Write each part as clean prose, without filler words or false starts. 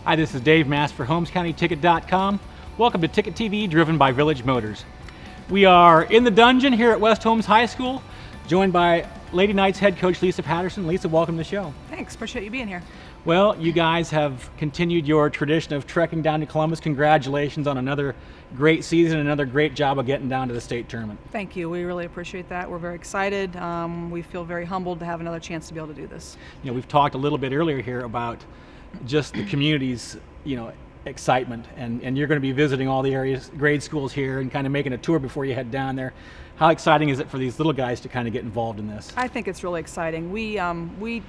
Hi, this is Dave Mass for HolmesCountyTicket.com. Welcome to Ticket TV, driven by Village Motors. We are in the dungeon here at West Holmes High School, joined by Lady Knights head coach Lisa Patterson. Lisa, welcome to the show. Thanks, appreciate you being here. Well, you guys have continued your tradition of trekking down to Columbus. Congratulations on another great season, another great job of getting down to the state tournament. Thank you, we really appreciate that. We're very excited. We feel very humbled to have another chance to be able to do this. You know, we've talked a little bit earlier here about just the community's, excitement, and you're going to be visiting all the areas, grade schools here, and kind of making a tour before you head down there. How exciting is it for these little guys to kind of get involved in this? I think it's really exciting. We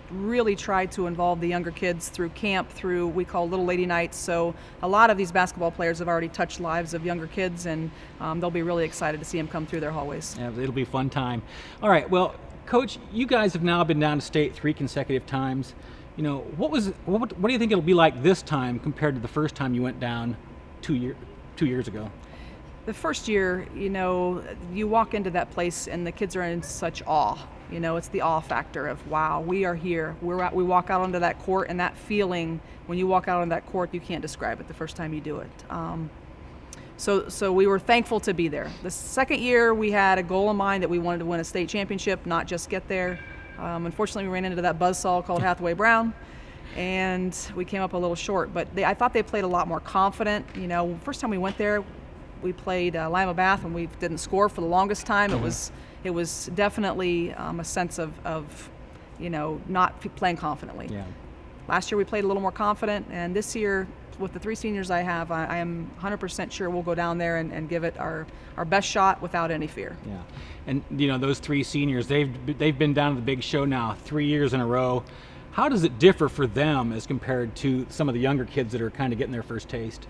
really try to involve the younger kids through camp, through we call Little Lady Nights. So a lot of these basketball players have already touched lives of younger kids, and they'll be really excited to see them come through their hallways. Yeah, it'll be a fun time. All right, well, Coach, you guys have now been down to state 3 consecutive times. What do you think it'll be like this time compared to the first time you went down 2 years ago? The first year, you walk into that place and the kids are in such awe. It's the awe factor of, wow, we are here. We walk out onto that court, and that feeling when you walk out on that court, you can't describe it the first time you do it. So we were thankful to be there. The second year, we had a goal in mind that we wanted to win a state championship, not just get there. Unfortunately, we ran into that buzzsaw called Hathaway Brown, and we came up a little short. But I thought they played a lot more confident. First time we went there, we played Lima Bath, and we didn't score for the longest time. It was definitely a sense of not playing confidently. Yeah. Last year we played a little more confident, and this year with the 3 seniors I have, I am 100% sure we'll go down there and give it our best shot without any fear. Yeah, and those 3 seniors, they've been down to the big show now 3 years in a row. How does it differ for them as compared to some of the younger kids that are kind of getting their first taste?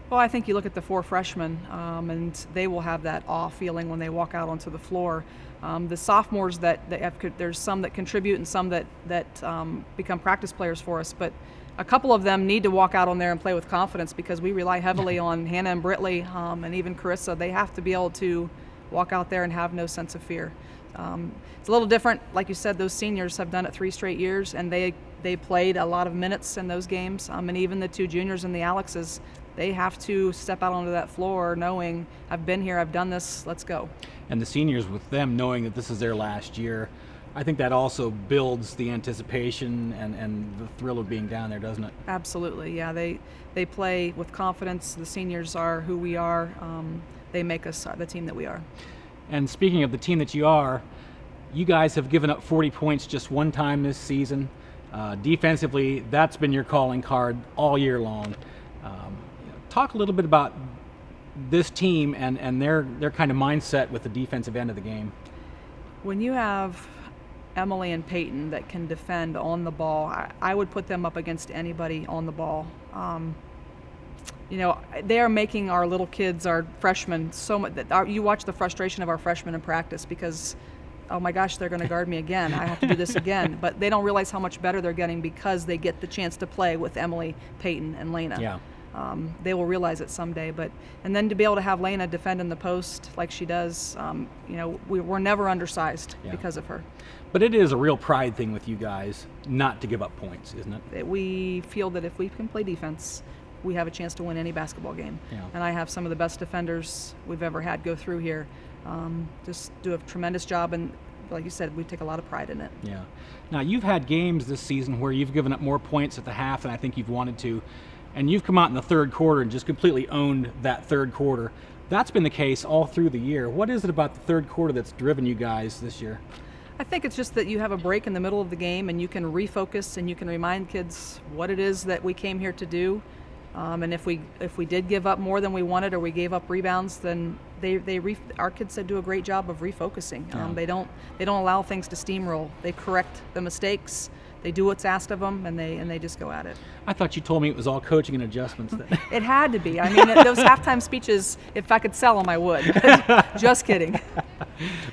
Well, I think you look at the 4 freshmen, and they will have that awe feeling when they walk out onto the floor. The sophomores there's some that contribute and some that become practice players for us, but a couple of them need to walk out on there and play with confidence because we rely heavily on Hannah and Britley, and even Carissa. They have to be able to walk out there and have no sense of fear. It's a little different. Like you said, those seniors have done it 3 straight years, and they played a lot of minutes in those games. And even the 2 juniors and the Alexes, they have to step out onto that floor knowing, I've been here, I've done this, let's go. And the seniors, with them knowing that this is their last year, I think that also builds the anticipation and the thrill of being down there, doesn't it? Absolutely, yeah. They play with confidence. The seniors are who we are. They make us the team that we are. And speaking of the team that you are, you guys have given up 40 points just one time this season. Defensively, that's been your calling card all year long. Talk a little bit about this team and their kind of mindset with the defensive end of the game. When you have Emily and Peyton that can defend on the ball, I would put them up against anybody on the ball. They are making our little kids, our freshmen, so much. You watch the frustration of our freshmen in practice because, oh my gosh, they're going to guard me again. I have to do this again. But they don't realize how much better they're getting because they get the chance to play with Emily, Peyton, and Lena. Yeah. They will realize it someday. And then to be able to have Lena defend in the post like she does, we're never undersized because of her. But it is a real pride thing with you guys not to give up points, isn't it? We feel that if we can play defense, we have a chance to win any basketball game. Yeah. And I have some of the best defenders we've ever had go through here. Just do a tremendous job, and like you said, we take a lot of pride in it. Yeah. Now, you've had games this season where you've given up more points at the half than I think you've wanted to, and you've come out in the third quarter and just completely owned that third quarter. That's been the case all through the year. What is it about the third quarter that's driven you guys this year? I think it's just that you have a break in the middle of the game and you can refocus and you can remind kids what it is that we came here to do. And if we did give up more than we wanted or we gave up rebounds, then our kids do a great job of refocusing. They don't allow things to steamroll. They correct the mistakes. They do what's asked of them, and they just go at it. I thought you told me it was all coaching and adjustments then. It had to be. I mean, those halftime speeches, if I could sell them, I would. Just kidding.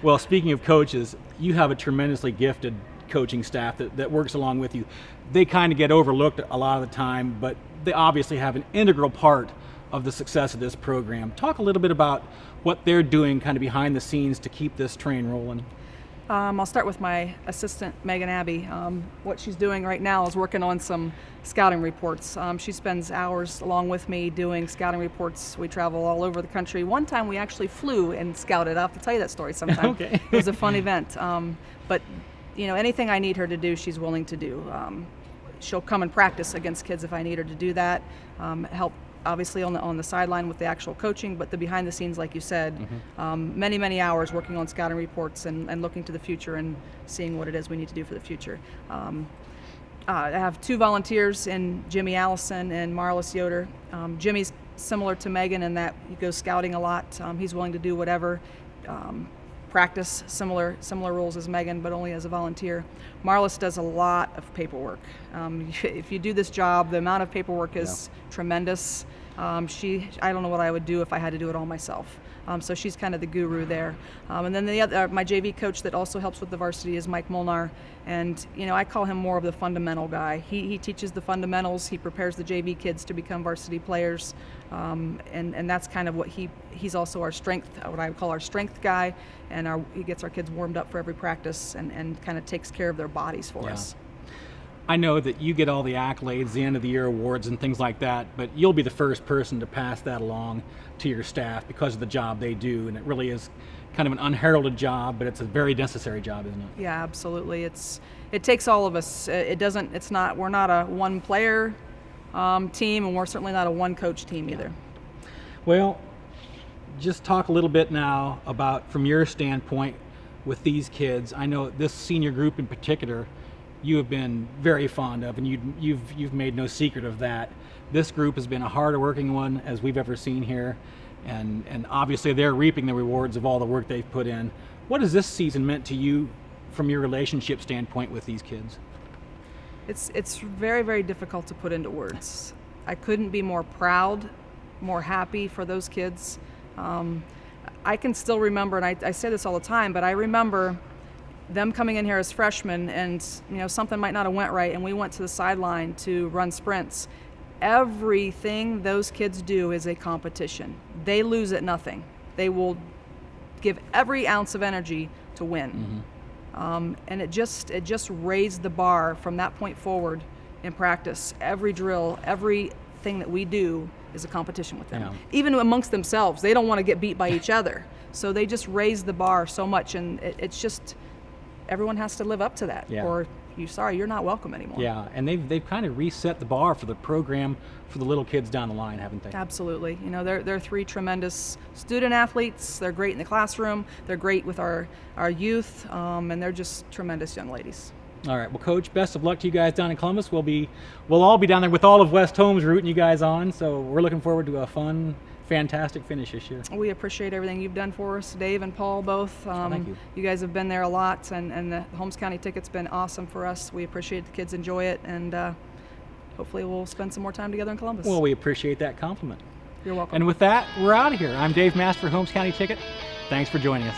Well, speaking of coaches, you have a tremendously gifted coaching staff that works along with you. They kind of get overlooked a lot of the time, but they obviously have an integral part of the success of this program. Talk a little bit about what they're doing kind of behind the scenes to keep this train rolling. I'll start with my assistant, Megan Abbey. What she's doing right now is working on some scouting reports. She spends hours along with me doing scouting reports. We travel all over the country. One time we actually flew and scouted. I'll have to tell you that story sometime. Okay. It was a fun event. But anything I need her to do, she's willing to do. She'll come and practice against kids if I need her to do that. Help obviously on the sideline with the actual coaching, but the behind the scenes, like you said, many hours working on scouting reports and looking to the future and seeing what it is we need to do for the future. I have 2 volunteers in Jimmy Allison and Marlis Yoder. Jimmy's similar to Megan in that he goes scouting a lot. He's willing to do whatever. Practice similar rules as Megan, but only as a volunteer. Marlis does a lot of paperwork. If you do this job, the amount of paperwork is tremendous. I don't know what I would do if I had to do it all myself. So she's kind of the guru there. And then my JV coach that also helps with the varsity is Mike Molnar. And I call him more of the fundamental guy. He teaches the fundamentals. He prepares the JV kids to become varsity players. And that's kind of what he's also our strength, what I would call our strength guy. And he gets our kids warmed up for every practice and kind of takes care of their bodies for us. I know that you get all the accolades, the end of the year awards and things like that, but you'll be the first person to pass that along to your staff because of the job they do, and it really is kind of an unheralded job, but it's a very necessary job, isn't it? Yeah, absolutely. It takes all of us. We're not a one player team, and we're certainly not a one coach team either. Well, just talk a little bit now about, from your standpoint with these kids. I know this senior group in particular you have been very fond of, and you've made no secret of that. This group has been a harder working one as we've ever seen here, and obviously they're reaping the rewards of all the work they've put in. What has this season meant to you from your relationship standpoint with these kids? It's very, very difficult to put into words. I couldn't be more proud, more happy for those kids. I can still remember, and I say this all the time, but I remember them coming in here as freshmen, and something might not have went right, and we went to the sideline to run sprints. Everything those kids do is a competition. They lose at nothing. They will give every ounce of energy to win. And it just raised the bar from that point forward in practice. Every drill, everything that we do is a competition with them. Even amongst themselves, they don't want to get beat by each other. So they just raise the bar so much, and it's just everyone has to live up to that, or you're not welcome anymore. Yeah, and they've kind of reset the bar for the program for the little kids down the line, haven't they? Absolutely. They're 3 tremendous student athletes. They're great in the classroom. They're great with our youth, and they're just tremendous young ladies. All right. Well, Coach, best of luck to you guys down in Columbus. We'll all be down there with all of West Holmes rooting you guys on. So we're looking forward to a fun, fantastic finish this year. We appreciate everything you've done for us, Dave and Paul both. Thank you. You guys have been there a lot, and the Holmes County Ticket's been awesome for us. We appreciate the kids enjoy it, and hopefully we'll spend some more time together in Columbus. Well, we appreciate that compliment. You're welcome. And with that, we're out of here. I'm Dave Master for Holmes County Ticket. Thanks for joining us.